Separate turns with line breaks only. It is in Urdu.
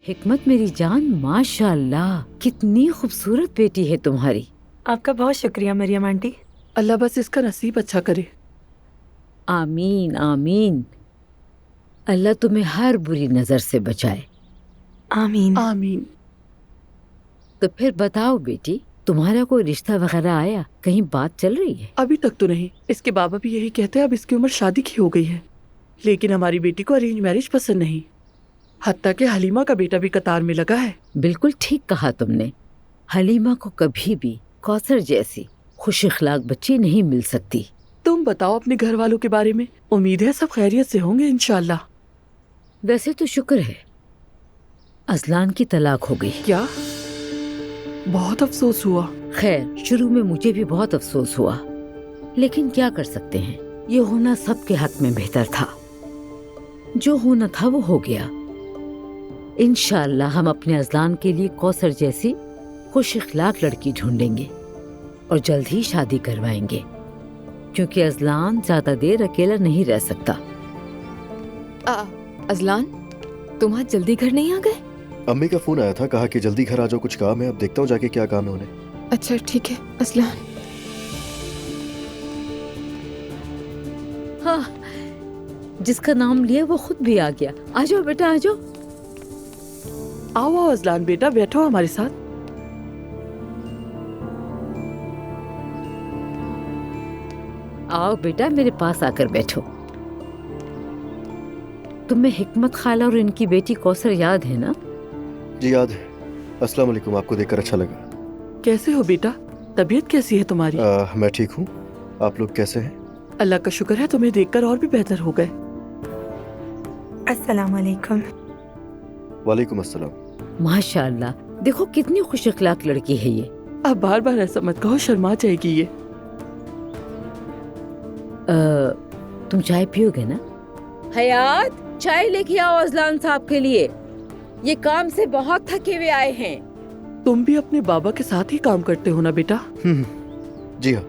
حکمت میری جان، ماشاء اللہ کتنی خوبصورت بیٹی ہے تمہاری.
آپ کا بہت شکریہ مریم آنٹی.
اللہ بس اس کا نصیب اچھا کرے.
آمین آمین. اللہ تمہیں ہر بری نظر سے بچائے.
آمین.
آمین.
تو پھر بتاؤ بیٹی، تمہارا کوئی رشتہ وغیرہ آیا؟ کہیں بات چل رہی ہے؟
ابھی تک تو نہیں. اس کے بابا بھی یہی کہتے ہیں اب اس کی عمر شادی کی ہو گئی ہے، لیکن ہماری بیٹی کو ارینج میرج پسند نہیں. حتیٰ کہ حلیمہ کا بیٹا بھی قطار میں لگا ہے.
بالکل ٹھیک کہا تم نے. حلیمہ کو کبھی بھی کوثر جیسی خوش اخلاق بچی نہیں مل سکتی.
تم بتاؤ اپنے گھر والوں کے بارے میں. امید ہے سب خیریت سے ہوں گے انشاءاللہ.
ویسے تو شکر ہے، ازلان کی طلاق ہو گئی.
کیا؟ بہت افسوس ہوا.
خیر، شروع میں مجھے بھی بہت افسوس ہوا، لیکن کیا کر سکتے ہیں، یہ ہونا سب کے حق میں بہتر تھا. جو ہونا تھا وہ ہو گیا. انشاءاللہ ہم اپنے ازلان کے لیے کوثر جیسی خوش اخلاق لڑکی ڈھونڈیں گے اور جلد ہی شادی کروائیں گے، کیونکہ ازلان زیادہ دیر اکیلا نہیں رہ سکتا.
ازلان، تم آج جلدی گھر نہیں آ گئے؟
امی کا فون آیا تھا، کہا کہ جلدی گھر آ جاؤ، کچھ کام ہے. اب دیکھتا ہوں جا کے کیا کام ہے انہیں.
اچھا ٹھیک ہے ازلان.
ہاں، جس کا نام لیا وہ خود بھی آ گیا. آ جاؤ بیٹا، آ جاؤ.
آؤ آؤ ازلان بیٹا، بیٹھو ہمارے ساتھ.
آؤ بیٹا، میرے پاس آ کر بیٹھو. تمہیں حکمت خالہ اور ان کی بیٹی کوثر یاد ہے نا؟
جی یاد ہے. السلام علیکم. آپ کو دیکھ کر اچھا لگا.
کیسے ہو بیٹا؟ طبیعت کیسی ہے تمہاری؟
میں ٹھیک ہوں. آپ لوگ کیسے ہیں؟
اللہ کا شکر ہے، تمہیں دیکھ کر اور بھی بہتر ہو گئے.
السلام علیکم.
وعلیکم السلام.
ماشاء اللہ، دیکھو کتنی خوش اخلاق لڑکی ہے یہ.
اب بار بار ایسا مت کہو، شرما جائے گی یہ.
تم چائے پیو گے نا؟ حیات، چائے لے کے آؤ ازلان صاحب کے لیے، یہ کام سے بہت تھکے ہوئے آئے ہیں.
تم بھی اپنے بابا کے ساتھ ہی کام کرتے ہو نا بیٹا؟
جی ہاں.